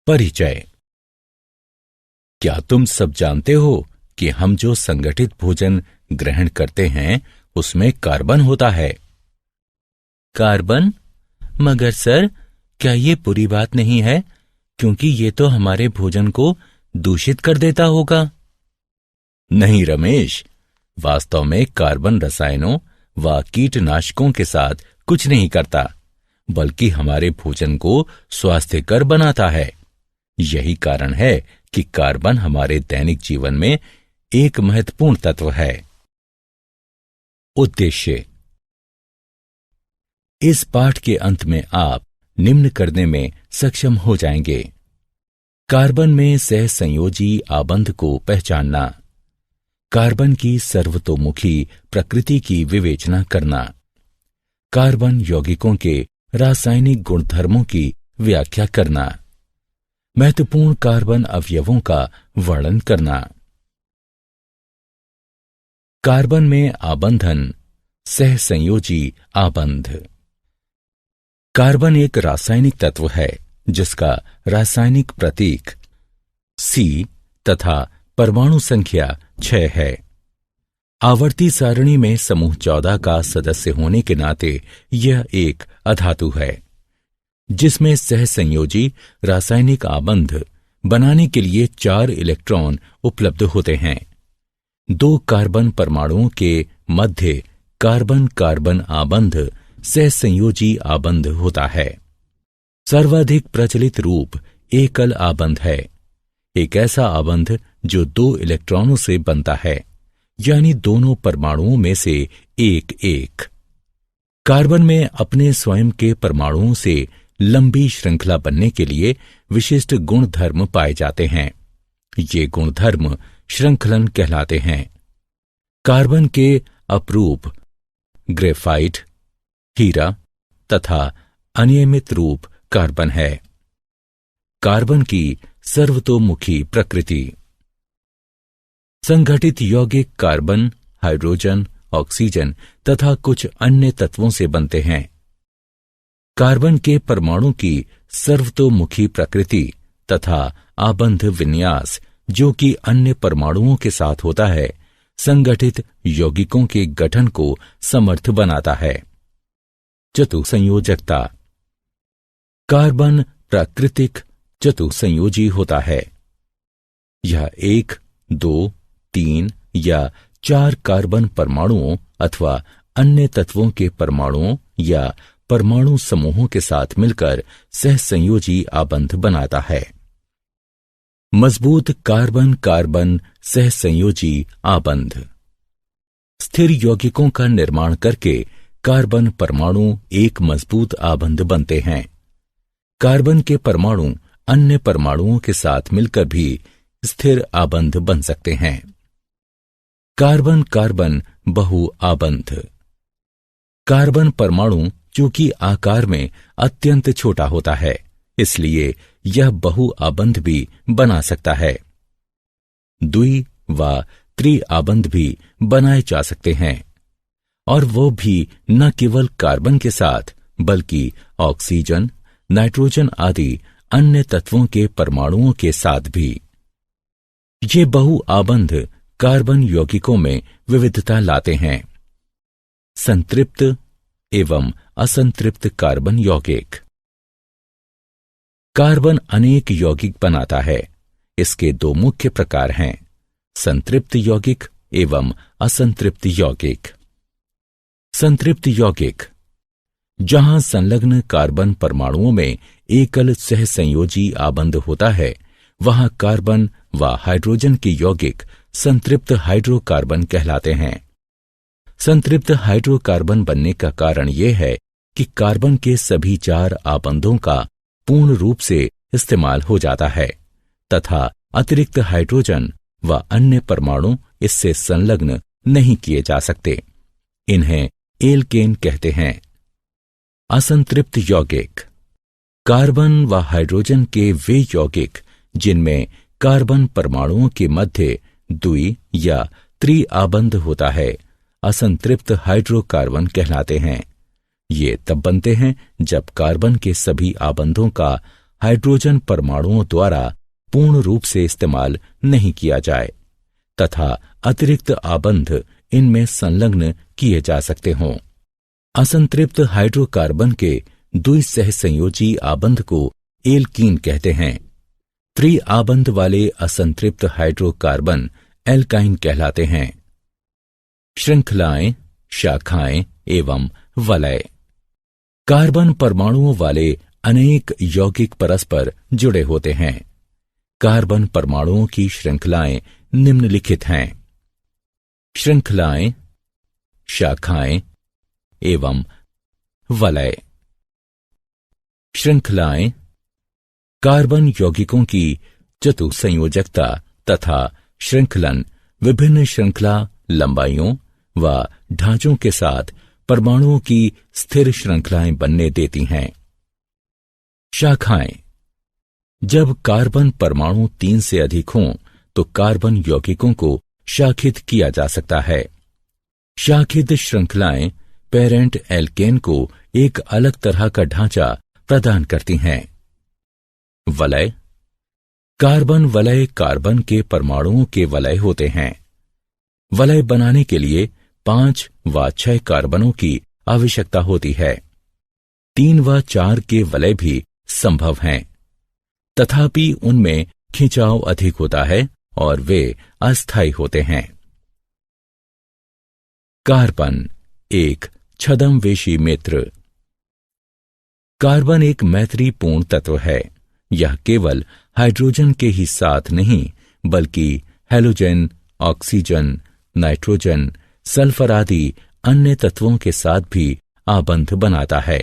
परिचय। क्या तुम सब जानते हो कि हम जो संगठित भोजन ग्रहण करते हैं उसमें कार्बन होता है? कार्बन? मगर सर, क्या ये बुरी बात नहीं है, क्योंकि ये तो हमारे भोजन को दूषित कर देता होगा। नहीं रमेश, वास्तव में कार्बन रसायनों व कीटनाशकों के साथ कुछ नहीं करता, बल्कि हमारे भोजन को स्वास्थ्यकर बनाता है। यही कारण है कि कार्बन हमारे दैनिक जीवन में एक महत्वपूर्ण तत्व है। उद्देश्य। इस पाठ के अंत में आप निम्न करने में सक्षम हो जाएंगे: कार्बन में सहसंयोजी आबंध को पहचानना, कार्बन की सर्वतोमुखी प्रकृति की विवेचना करना, कार्बन यौगिकों के रासायनिक गुणधर्मों की व्याख्या करना, महत्वपूर्ण कार्बन अवयवों का वर्णन करना। कार्बन में आबंधन, सहसंयोजी आबंध। कार्बन एक रासायनिक तत्व है जिसका रासायनिक प्रतीक C तथा परमाणु संख्या 6 है। आवर्ती सारणी में समूह 14 का सदस्य होने के नाते यह एक अधातु है, जिसमें सहसंयोजी रासायनिक आबंध बनाने के लिए 4 इलेक्ट्रॉन उपलब्ध होते हैं। 2 कार्बन परमाणुओं के मध्य कार्बन कार्बन आबंध सहसंयोजी आबंध होता है। सर्वाधिक प्रचलित रूप एकल आबंध है, एक ऐसा आबंध जो 2 इलेक्ट्रॉनों से बनता है, यानी दोनों परमाणुओं में से एक एक। कार्बन में अपने स्वयं के परमाणुओं से लंबी श्रृंखला बनने के लिए विशिष्ट गुणधर्म पाए जाते हैं। ये गुणधर्म श्रृंखलन कहलाते हैं। कार्बन के अपरूप ग्रेफाइट, हीरा तथा अनियमित रूप कार्बन है। कार्बन की सर्वतोमुखी प्रकृति। संगठित यौगिक कार्बन, हाइड्रोजन, ऑक्सीजन तथा कुछ अन्य तत्वों से बनते हैं। कार्बन के परमाणु की सर्वतोमुखी प्रकृति तथा आबंध विन्यास, जो कि अन्य परमाणुओं के साथ होता है, संगठित यौगिकों के गठन को समर्थ बनाता है। चतुसंयोजकता। कार्बन प्राकृतिक चतुसंयोजी होता है। यह 1, 2, 3 या 4 कार्बन परमाणुओं अथवा अन्य तत्वों के परमाणुओं या परमाणु समूहों के साथ मिलकर सहसंयोजी आबंध बनाता है। मजबूत कार्बन कार्बन सहसंयोजी आबंध। स्थिर यौगिकों का निर्माण करके कार्बन परमाणु एक मजबूत आबंध बनते हैं। कार्बन के परमाणु अन्य परमाणुओं के साथ मिलकर भी स्थिर आबंध बन सकते हैं। कार्बन कार्बन बहु आबंध। कार्बन परमाणु चूंकि आकार में अत्यंत छोटा होता है, इसलिए यह बहु आबंध भी बना सकता है। द्वि व त्रि आबंध भी बनाए जा सकते हैं, और वो भी न केवल कार्बन के साथ बल्कि ऑक्सीजन, नाइट्रोजन आदि अन्य तत्वों के परमाणुओं के साथ भी। ये बहु आबंध कार्बन यौगिकों में विविधता लाते हैं। संतृप्त एवं असंतृप्त कार्बन यौगिक। कार्बन अनेक यौगिक बनाता है। इसके 2 मुख्य प्रकार हैं: संतृप्त यौगिक एवं असंतृप्त यौगिक। संतृप्त यौगिक, जहां संलग्न कार्बन परमाणुओं में एकल सहसंयोजी आबंध होता है, वहां कार्बन व हाइड्रोजन के यौगिक संतृप्त हाइड्रोकार्बन कहलाते हैं। संतृप्त हाइड्रोकार्बन बनने का कारण यह है कि कार्बन के सभी 4 आबंधों का पूर्ण रूप से इस्तेमाल हो जाता है तथा अतिरिक्त हाइड्रोजन व अन्य परमाणु इससे संलग्न नहीं किए जा सकते। इन्हें एल्केन कहते हैं। असंतृप्त यौगिक, कार्बन व हाइड्रोजन के वे यौगिक जिनमें कार्बन परमाणुओं के मध्य द्वि या त्रि आबंध होता है, असंतृप्त हाइड्रोकार्बन कहलाते हैं। ये तब बनते हैं जब कार्बन के सभी आबंधों का हाइड्रोजन परमाणुओं द्वारा पूर्ण रूप से इस्तेमाल नहीं किया जाए तथा अतिरिक्त आबंध इनमें संलग्न किए जा सकते हों। असंतृप्त हाइड्रोकार्बन के द्विसह संयोजी आबंध को एल्कीन कहते हैं। त्रिआबंध वाले असंतृप्त हाइड्रोकार्बन एल्काइन कहलाते हैं। श्रृंखलाएं, शाखाएं एवं वलय। कार्बन परमाणुओं वाले अनेक यौगिक परस्पर जुड़े होते हैं। कार्बन परमाणुओं की श्रृंखलाएं निम्नलिखित हैं: श्रृंखलाएं, शाखाएं एवं वलय। श्रृंखलाएं कार्बन यौगिकों की चतुसंयोजकता तथा श्रृंखलन विभिन्न श्रृंखला लंबाइयों व ढांचों के साथ परमाणुओं की स्थिर श्रृंखलाएं बनने देती हैं। शाखाएं जब कार्बन परमाणु 3 से अधिक हों तो कार्बन यौगिकों को शाखित किया जा सकता है। शाखित श्रृंखलाएं पेरेंट एल्केन को एक अलग तरह का ढांचा प्रदान करती हैं। वलय कार्बन वलय कार्बन के परमाणुओं के वलय होते हैं। वलय बनाने के लिए 5 व 6 कार्बनों की आवश्यकता होती है। 3 व 4 के वलय भी संभव हैं, तथापि उनमें खिंचाव अधिक होता है और वे अस्थायी होते हैं। कार्बन एक छद्मवेशी मित्र। कार्बन एक मैत्रीपूर्ण तत्व है। यह केवल हाइड्रोजन के ही साथ नहीं बल्कि हैलोजन, ऑक्सीजन, नाइट्रोजन, सल्फर आदि अन्य तत्वों के साथ भी आबंध बनाता है।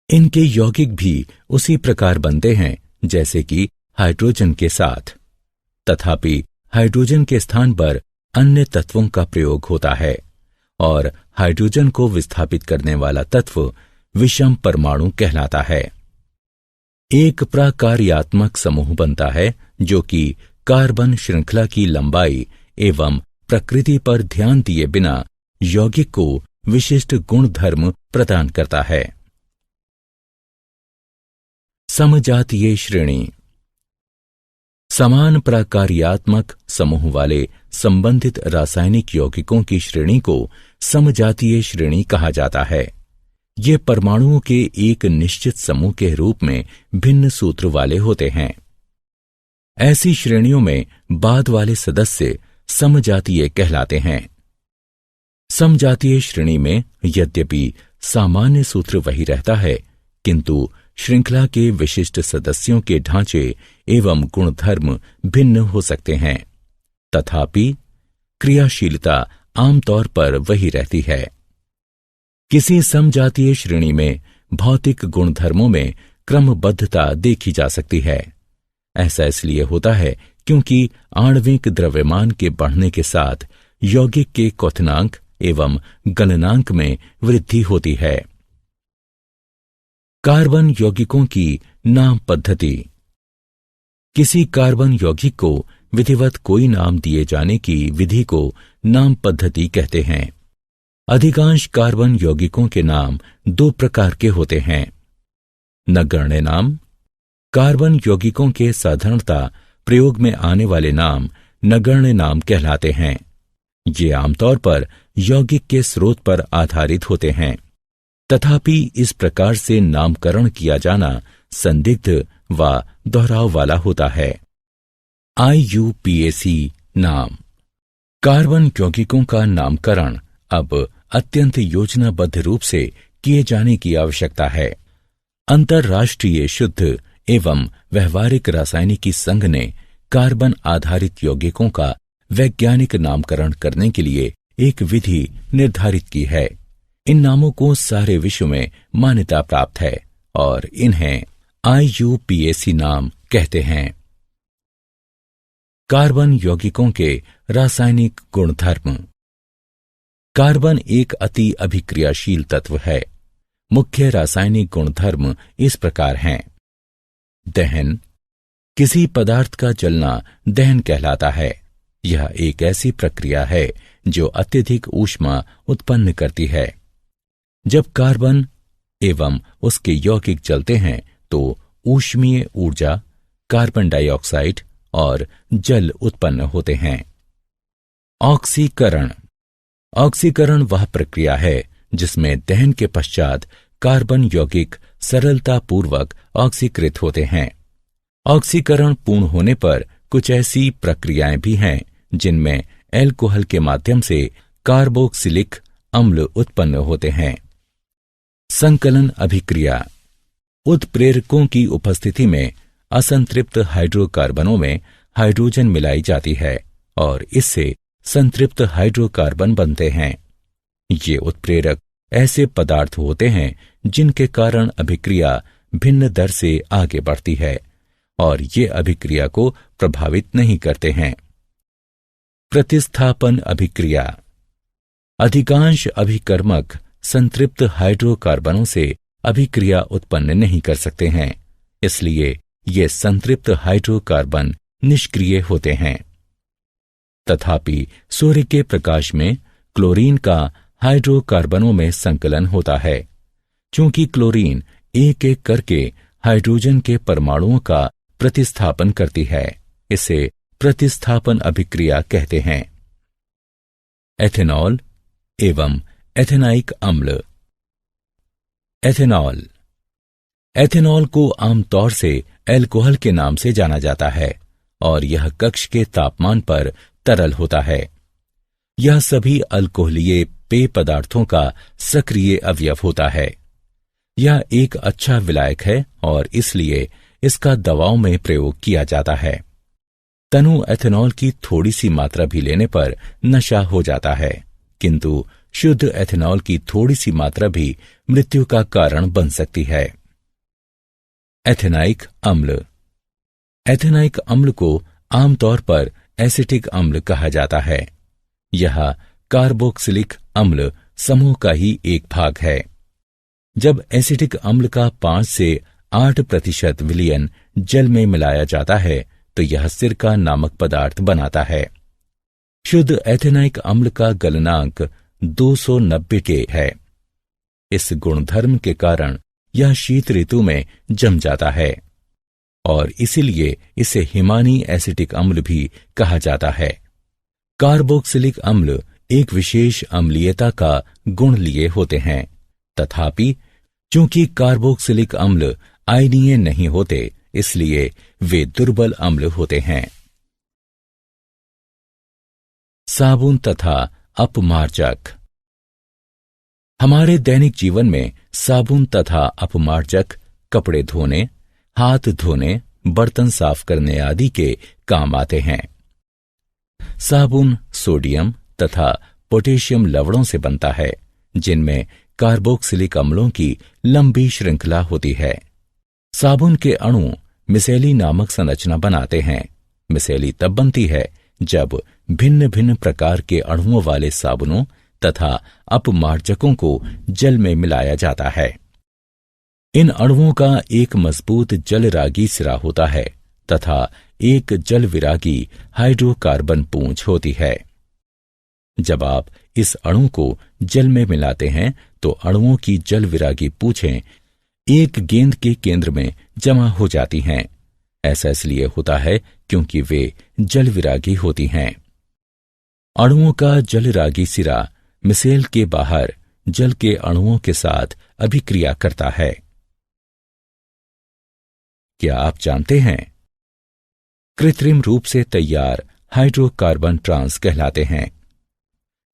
इनके यौगिक भी उसी प्रकार बनते हैं जैसे कि हाइड्रोजन के साथ, तथापि हाइड्रोजन के स्थान पर अन्य तत्वों का प्रयोग होता है और हाइड्रोजन को विस्थापित करने वाला तत्व विषम परमाणु कहलाता है। एक प्राकार्यात्मक समूह बनता है जो कि कार्बन श्रृंखला की लंबाई एवं प्रकृति पर ध्यान दिए बिना यौगिक को विशिष्ट गुण धर्म प्रदान करता है। समजातीय श्रेणी समान प्राकार्यात्मक समूह वाले संबंधित रासायनिक यौगिकों की श्रेणी को समजातीय श्रेणी कहा जाता है। ये परमाणुओं के एक निश्चित समूह के रूप में भिन्न सूत्र वाले होते हैं। ऐसी श्रेणियों में बाद वाले सदस्य समजातीय कहलाते हैं। समजातीय श्रेणी में यद्यपि सामान्य सूत्र वही रहता है, किंतु श्रृंखला के विशिष्ट सदस्यों के ढांचे एवं गुणधर्म भिन्न हो सकते हैं, तथापि क्रियाशीलता आमतौर पर वही रहती है। किसी समजातीय श्रेणी में भौतिक गुणधर्मों में क्रमबद्धता देखी जा सकती है। ऐसा इसलिए होता है क्योंकि आणविक द्रव्यमान के बढ़ने के साथ यौगिक के क्वथनांक एवं गलनांक में वृद्धि होती है। कार्बन यौगिकों की नाम पद्धति। किसी कार्बन यौगिक को विधिवत कोई नाम दिए जाने की विधि को नाम पद्धति कहते हैं। अधिकांश कार्बन यौगिकों के नाम 2 प्रकार के होते हैं। नगण्य नाम। कार्बन यौगिकों के साधारणता प्रयोग में आने वाले नाम नगण्य नाम कहलाते हैं। ये आमतौर पर यौगिक के स्रोत पर आधारित होते हैं, तथापि इस प्रकार से नामकरण किया जाना संदिग्ध व दोहराव वाला होता है। IUPAC नाम। कार्बन यौगिकों का नामकरण अब अत्यंत योजनाबद्ध रूप से किए जाने की आवश्यकता है। अंतर्राष्ट्रीय शुद्ध एवं व्यवहारिक रासायनिकी संघ ने कार्बन आधारित यौगिकों का वैज्ञानिक नामकरण करने के लिए एक विधि निर्धारित की है। इन नामों को सारे विश्व में मान्यता प्राप्त है और इन्हें IUPAC नाम कहते हैं। कार्बन यौगिकों के रासायनिक गुणधर्म। कार्बन एक अति अभिक्रियाशील तत्व है। मुख्य रासायनिक गुणधर्म इस प्रकार हैं। दहन। किसी पदार्थ का जलना दहन कहलाता है। यह एक ऐसी प्रक्रिया है जो अत्यधिक ऊष्मा उत्पन्न करती है। जब कार्बन एवं उसके यौगिक जलते हैं तो ऊष्मीय ऊर्जा, कार्बन डाइऑक्साइड और जल उत्पन्न होते हैं। ऑक्सीकरण। ऑक्सीकरण वह प्रक्रिया है जिसमें दहन के पश्चात कार्बन यौगिक सरलतापूर्वक ऑक्सीकृत होते हैं। ऑक्सीकरण पूर्ण होने पर कुछ ऐसी प्रक्रियाएं भी हैं जिनमें एल्कोहल के माध्यम से कार्बोक्सिलिक अम्ल उत्पन्न होते हैं। संकलन अभिक्रिया। उत्प्रेरकों की उपस्थिति में असंतृप्त हाइड्रोकार्बनों में हाइड्रोजन मिलाई जाती है और इससे संतृप्त हाइड्रोकार्बन बनते हैं। ये उत्प्रेरक ऐसे पदार्थ होते हैं जिनके कारण अभिक्रिया भिन्न दर से आगे बढ़ती है और ये अभिक्रिया को प्रभावित नहीं करते हैं। प्रतिस्थापन अभिक्रिया। अधिकांश अभिकर्मक संतृप्त हाइड्रोकार्बनों से अभिक्रिया उत्पन्न नहीं कर सकते हैं, इसलिए ये संतृप्त हाइड्रोकार्बन निष्क्रिय होते हैं। तथापि सूर्य के प्रकाश में क्लोरीन का हाइड्रोकार्बनों में संकलन होता है। चूंकि क्लोरीन एक एक करके हाइड्रोजन के परमाणुओं का प्रतिस्थापन करती है, इसे प्रतिस्थापन अभिक्रिया कहते हैं। एथेनॉल एवं एथेनाइक अम्ल। एथेनॉल। एथेनॉल को आमतौर से एल्कोहल के नाम से जाना जाता है और यह कक्ष के तापमान पर तरल होता है। यह सभी अल्कोहलीय पेय पदार्थों का सक्रिय अवयव होता है। यह एक अच्छा विलायक है और इसलिए इसका दवाओं में प्रयोग किया जाता है। तनु एथेनॉल की थोड़ी सी मात्रा भी लेने पर नशा हो जाता है, किंतु शुद्ध एथेनॉल की थोड़ी सी मात्रा भी मृत्यु का कारण बन सकती है। एथेनाइक अम्ल। एथेनाइक अम्ल को आमतौर पर एसिटिक अम्ल कहा जाता है। यह कार्बोक्सिलिक अम्ल समूह का ही एक भाग है। जब एसिटिक अम्ल का 5 से 8% विलयन जल में मिलाया जाता है तो यह सिरका नामक पदार्थ बनाता है। शुद्ध एथेनाइक अम्ल का गलनांक 290 के है। इस गुणधर्म के कारण यह शीत ऋतु में जम जाता है और इसीलिए इसे हिमानी एसिटिक अम्ल भी कहा जाता है। कार्बोक्सिलिक अम्ल एक विशेष अम्लीयता का गुण लिए होते हैं, तथापि चूंकि कार्बोक्सिलिक अम्ल आयनीय नहीं होते, इसलिए वे दुर्बल अम्ल होते हैं। साबुन तथा अपमार्जक। हमारे दैनिक जीवन में साबुन तथा अपमार्जक कपड़े धोने, हाथ धोने, बर्तन साफ करने आदि के काम आते हैं। साबुन सोडियम तथा पोटेशियम लवणों से बनता है, जिनमें कार्बोक्सिलिक अम्लों की लंबी श्रृंखला होती है। साबुन के अणु मिसेली नामक संरचना बनाते हैं। मिसेली तब बनती है जब भिन्न भिन्न प्रकार के अणुओं वाले साबुनों तथा अपमार्जकों को जल में मिलाया जाता है। इन अणुओं का एक मजबूत जलरागी सिरा होता है तथा एक जल विरागी हाइड्रोकार्बन पूंछ होती है। जब आप इस अणु को जल में मिलाते हैं तो अणुओं की जल विरागी पूंछें एक गेंद के केंद्र में जमा हो जाती हैं। ऐसा इसलिए होता है क्योंकि वे जल विरागी होती हैं। अणुओं का जलरागी सिरा मिसेल के बाहर जल के अणुओं के साथ अभिक्रिया करता है। क्या आप जानते हैं? कृत्रिम रूप से तैयार हाइड्रोकार्बन ट्रांस कहलाते हैं।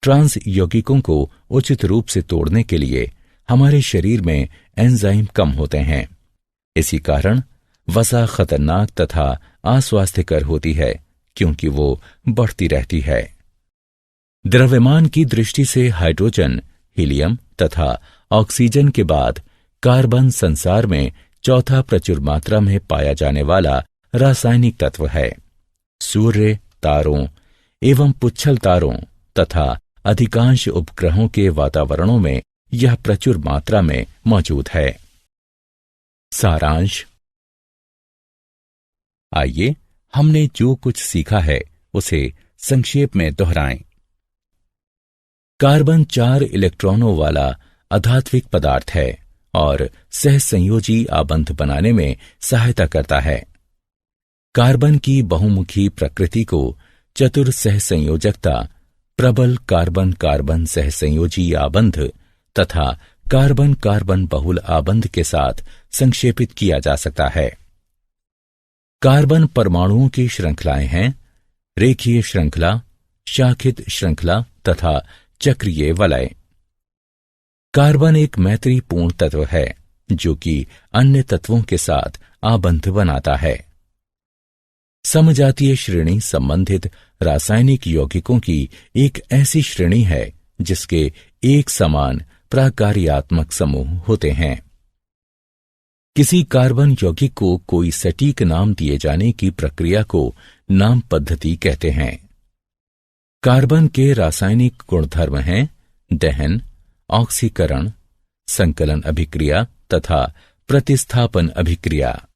ट्रांस यौगिकों को उचित रूप से तोड़ने के लिए हमारे शरीर में एंजाइम कम होते हैं। इसी कारण वसा खतरनाक तथा अस्वास्थ्यकर होती है, क्योंकि वो बढ़ती रहती है। द्रव्यमान की दृष्टि से हाइड्रोजन, हीलियम तथा ऑक्सीजन के बाद कार्बन संसार में चौथा प्रचुर मात्रा में पाया जाने वाला रासायनिक तत्व है। सूर्य, तारों एवं पुच्छल तारों तथा अधिकांश उपग्रहों के वातावरणों में यह प्रचुर मात्रा में मौजूद है। सारांश। आइए हमने जो कुछ सीखा है उसे संक्षेप में दोहराएं। कार्बन 4 इलेक्ट्रॉनों वाला अधात्विक पदार्थ है और सहसंयोजी आबंध बनाने में सहायता करता है। कार्बन की बहुमुखी प्रकृति को चतुर सहसंयोजकता, प्रबल कार्बन कार्बन सहसंयोजी आबंध तथा कार्बन कार्बन बहुल आबंध के साथ संक्षेपित किया जा सकता है। कार्बन परमाणुओं की श्रृंखलाएं हैं रेखीय श्रृंखला, शाखित श्रृंखला तथा चक्रीय वलय। कार्बन एक मैत्रीपूर्ण तत्व है जो कि अन्य तत्वों के साथ आबंध बनाता है। समजातीय श्रेणी संबंधित रासायनिक यौगिकों की एक ऐसी श्रेणी है जिसके एक समान प्राकार्यात्मक समूह होते हैं। किसी कार्बन यौगिक को कोई सटीक नाम दिए जाने की प्रक्रिया को नाम पद्धति कहते हैं। कार्बन के रासायनिक गुणधर्म हैं दहन, ऑक्सीकरण, संकलन अभिक्रिया तथा प्रतिस्थापन अभिक्रिया।